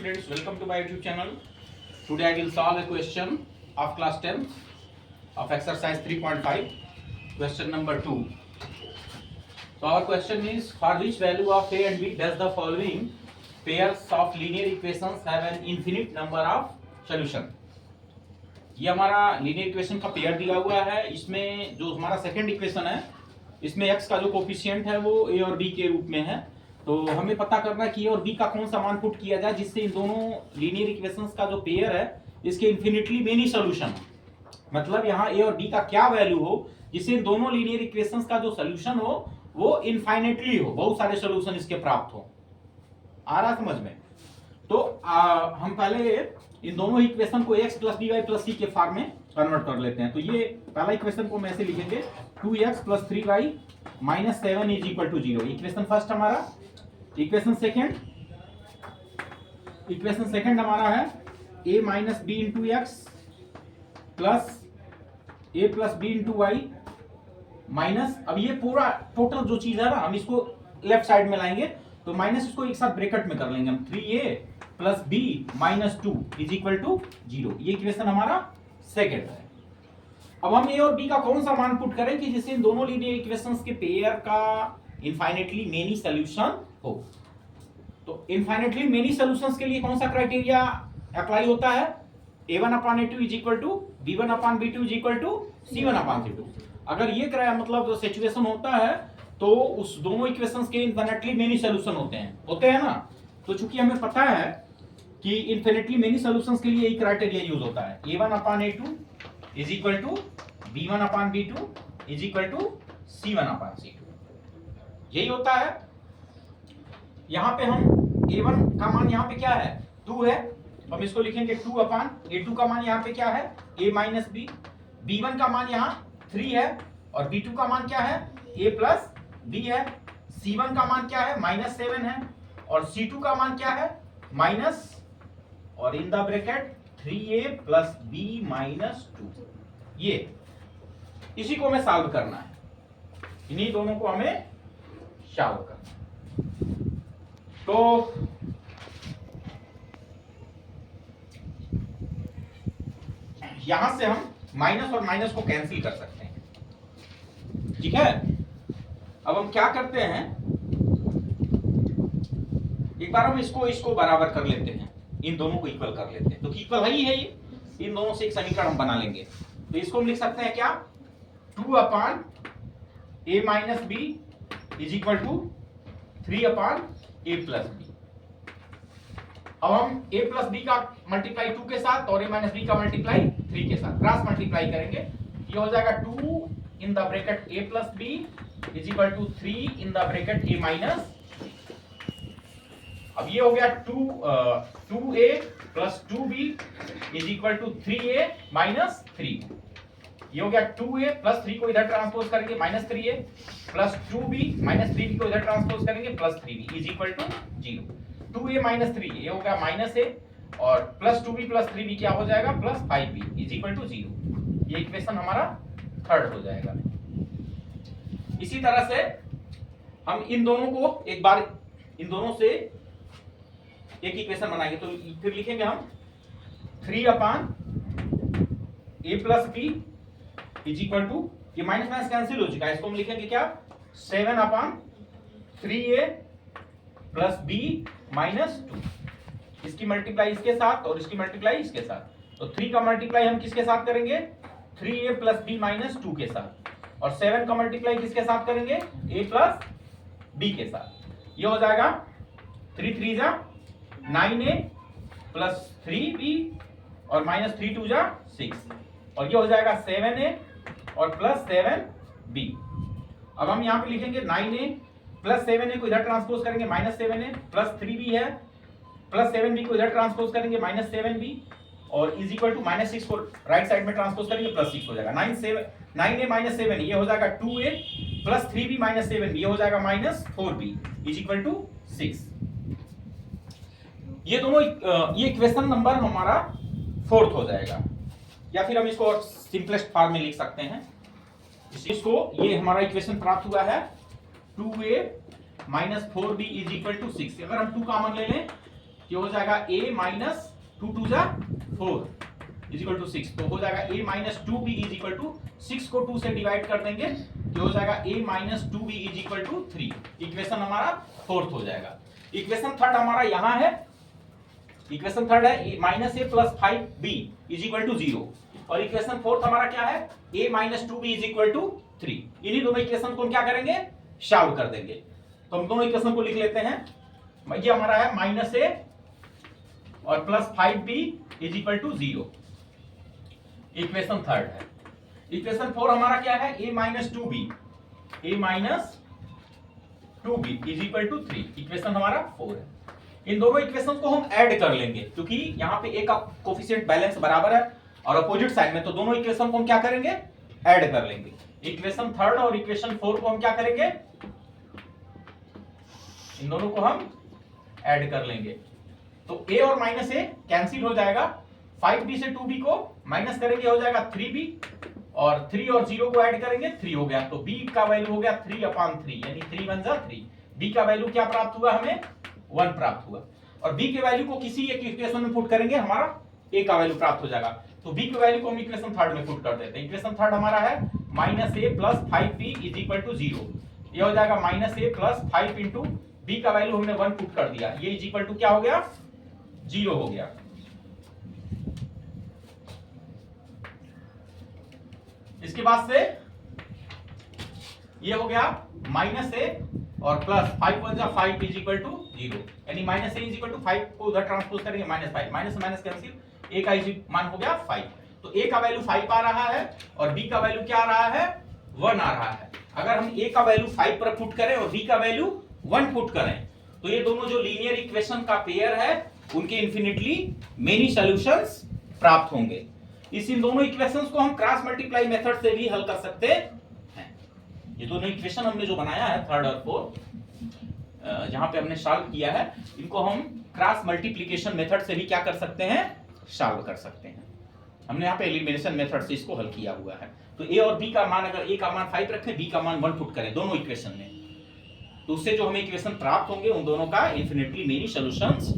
students, welcome to my YouTube channel. Today I will solve a question of class 10 of exercise 3.5, question number 2. So our question is, for which value of a and b does the following pairs of linear equations have an infinite number of solution? ये हमारा linear equation का pair दिया हुआ है। इसमें जो हमारा second equation है, इसमें x का जो कोफिशिएंट है वो a और b के रूप में है। तो हमें पता करना है कि a और b का कौन सा मान पुट किया जाए जिससे इन दोनों लीनियर इक्वेशंस का जो पेयर है इसके इन्फिनिटली मेनी सॉल्यूशन हो। मतलब यहाँ a और b का क्या वैल्यू हो जिससे इन दोनों लीनियर इक्वेशंस का जो सॉल्यूशन हो वो इनफाइनेटली हो, बहुत सारे सॉल्यूशन इसके प्राप्त हो। आ रहा समझ में? तो हम पहले इन दोनों इक्वेशन को x plus dy plus c के फॉर्म में कन्वर्ट कर लेते हैं। तो ये पहला इक्वेशन को मैं ऐसे लिखेंगे 2x plus 3y minus 7 is equal to 0। Equation first हमारा। इक्वेशन सेकंड हमारा है a minus B into X plus a plus B into Y minus, अब ये पूरा टोटल जो चीज है ना हम इसको लेफ्ट साइड में लाएंगे तो माइनस इसको एक साथ ब्रैकेट में कर लेंगे हम 3a plus B minus 2 is equal to 0। ये इक्वेशन हमारा सेकंड है। अब हम a और b का कौन सा मान पुट करें कि जिससे इन दोनों लीनियर इक्वेशंस के पेयर का इनफाइनेटली मेनी सॉल्यूशन हो। तो इनफाइनेटली मेनी सॉल्यूशंस के लिए कौन सा क्राइटेरिया अप्लाई होता है? a1 upon a2 is equal to b1 upon b2 is equal to c1 upon c2। अगर ये मतलब सिचुएशन होता है तो उस दोनों इक्वेशंस के इनफाइनेटली मेनी सॉल्यूशन होते हैं ना। तो चूंकि हमें पता है कि इनफिनिटली मेनी सॉल्यूशंस के लिए यही क्राइटेरिया यूज होता है, a1 upon a2 is equal to b1 upon b2 is equal to c1 upon c2। यही होता है। यहां पे हम a1 का मान यहां पे क्या है? 2 है। हम इसको लिखेंगे 2 अपान a2 का मान यहां पे क्या है? a minus b। b1 का मान यहां 3 है और b2 का मान क्या है? a प्लस b है। c1 का मान क्या है? माइनस 7 है और c2 का मान क्या है? माइनस, और इन the bracket 3a plus b minus 2। ये इसी को हमें सॉल्व करना है, इन्हीं दोनों को हमें सॉल्व करना है। तो यहां से हम माइनस और माइनस को कैंसिल कर सकते हैं, ठीक है। अब हम क्या करते हैं, एक बार हम इसको बराबर कर लेते हैं, इन दोनों को इक्वल कर लेते हैं। तो इक्वल ही है ये, इन दोनों से एक समीकरण हम बना लेंगे। तो इसको हम लिख सकते हैं क्या? 2 upon a minus B is equal to 3 upon a plus B. अब हम a प्लस बी का मल्टीप्लाई 2 के साथ और a माइनस बी का मल्टीप्लाई 3 के साथ क्रॉस मल्टीप्लाई करेंगे। ये हो जाएगा 2 in the bracket a plus B is equal to 3 in the bracket a minus. अब ये हो गया 2a plus 2b is equal to 3a minus 3। ये हो गया 2a प्लस 3 को इधर ट्रांसपोज करेंगे minus 3a plus 2b minus 3b को इधर ट्रांसपोज करेंगे plus 3b is equal to 0। 2a minus 3 ये हो गया माइनस a और प्लस 2b प्लस 3b क्या हो जाएगा? Plus 5b is equal to 0। ये इक्वेशन हमारा थर्ड हो जाएगा। इसी तरह से हम इन दोनों को एक बार इन दोनों से एक इक्वेशन बनाएंगे। तो फिर लिखेंगे हम 3 upon a plus B is equal to, ये माइनस माइनस कैंसिल हो चुका है, इसको हम लिखेंगे क्या? 7 अपान 3a प्लस b माइनस 2। इसकी मल्टीप्लाई इसके साथ और इसकी मल्टीप्लाई इसके साथ। तो 3 का मल्टीप्लाई हम किसके साथ करेंगे? 3a प्लस b माइनस 2 के साथ। और 7 का मल्टीप्लाई किसके साथ करेंगे? a प्लस b के साथ। ये हो जाएगा 3 3 जा 9a प्लस 3b और माइनस 3 2 जा 6 और ये हो जाएगा 7a और प्लस 7b। अब हम यहाँ पे लिखेंगे 9a प्लस 7a को इधर ट्रांसपोज करेंगे माइनस 7a प्लस 3b है प्लस 7b को इधर ट्रांसपोज करेंगे माइनस 7b और इज इक्वल टू माइनस 6 को राइट साइड में ट्रांसपोज करेंगे प्लस 6 हो जाएगा। 9a माइनस 7 ये हो जाएगा 2a प्लस 3b माइनस 7 ये हो जाएगा minus 4b is equal to 6। ये दोनों ये इक्वेशन नंबर हमारा फोर्थ हो जाएगा, या फिर हम इसको और सिंपलेस्ट फॉर्म में लिख सकते हैं। इसको ये हमारा इक्वेशन प्राप्त हुआ है 2a minus 4b is equal to 6। अगर हम 2 कॉमन ले लें कि हो जाएगा a माइनस 2 2 जा 4 इज इक्वल टू 6। तो हो जाएगा a minus 2b is equal to 6 को 2 से डिवाइड कर देंगे तो हो जाएगा a minus 2b is equal to 3। Equation हमारा फोर्थ हो जाएगा। इक्वेशन थर्ड हमारा यहाँ है, इक्वेशन थर्ड है minus a plus 5b is equal to 0 और इक्वेशन फोर्थ हमारा क्या है a minus 2b is equal to 3। इन्हीं दोनों इक्वेशन को हम क्या करेंगे सॉल्व कर देंगे। तो हम दोनों इक्वेशन को लिख लेते हैं। ये हमारा है माइनस a और plus 5b is equal to 0, equation third है। इक्वेशन फोर हमारा क्या है a minus 2b, a minus 2b is equal to 3, equation हमारा 4 है। इन दोनों इक्वेशन को हम ऐड कर लेंगे क्योंकि यहाँ पे a का कोफिशिएंट बैलेंस बराबर है और अपोजिट साइड में, तो दोनों इक्वेशन को हम क्या करेंगे ऐड कर लेंगे। इक्वेशन थर्ड और इक्वेशन फोर को हम क्या करेंगे, इन दोनों को हम ऐड कर लेंगे। तो a और माइनस a कैंसिल हो जाएगा, 5b से 2b को माइनस करेंगे हो जाएगा 3b और 3 और 0 को ऐड करेंगे 3 हो गया। तो b का वैल्यू हो गया 3/3 यानी 3 1 जा 3। b का वैल्यू क्या प्राप्त हुआ हमें 1 प्राप्त हुआ और b के वैल्यू को किसी एक इक्वेशन में पुट करेंगे हमारा a का वैल्यू प्राप्त हो जाएगा। तो b के वैल्यू को हम इक्वेशन थर्ड में पुट कर देते हैं। इक्वेशन थर्ड हमारा है minus a plus 5b is equal to 0। ये हो जाएगा minus a plus 5 into b का वैल्यू हमने 1 पुट कर दिया, ये इज इक्वल टू क्या हो गया 0 हो गया। इसके बाद से ये हो गया माइनस a और प्लस 5 1 जा 5 इज इक्वल टू 0 यानी minus a is equal to 5 को उधर ट्रांसपोज करेंगे minus 5, minus minus cancel, a का मान हो गया 5। तो a का वैल्यू 5 आ रहा है और b का वैल्यू क्या आ रहा है 1 आ रहा है। अगर हम a का वैल्यू 5 पर पुट करें और b का वैल्यू 1 पुट करें तो ये दोनों जो लीनियर इक्वेशन का पेयर है उनके इन्फिनिटली मेनी सॉल्यूशंस प्राप्त होंगे। इन दोनों इक्वेशंस को हम क्रॉस मल्टीप्लाई मेथड से भी हल कर सकते हैं। ये दोनों इक्वेशन हमने जो बनाया है थर्ड और फोर्थ, जहां पे हमने सॉल्व किया है, इनको हम क्रॉस मल्टीप्लिकेशन मेथड से भी क्या कर सकते हैं सॉल्व कर सकते हैं। हमने यहाँ पे एलिमिनेशन मेथड से इसको हल किया हुआ है। तो a और b का मान, अगर a का मान 5 रखें b का मान 1 पुट करें दोनों इक्वेशन में, तो उससे जो हमें इक्वेशन प्राप्त होंगे उन दोनों का इन्फिनिटली मेनी सॉल्यूशंस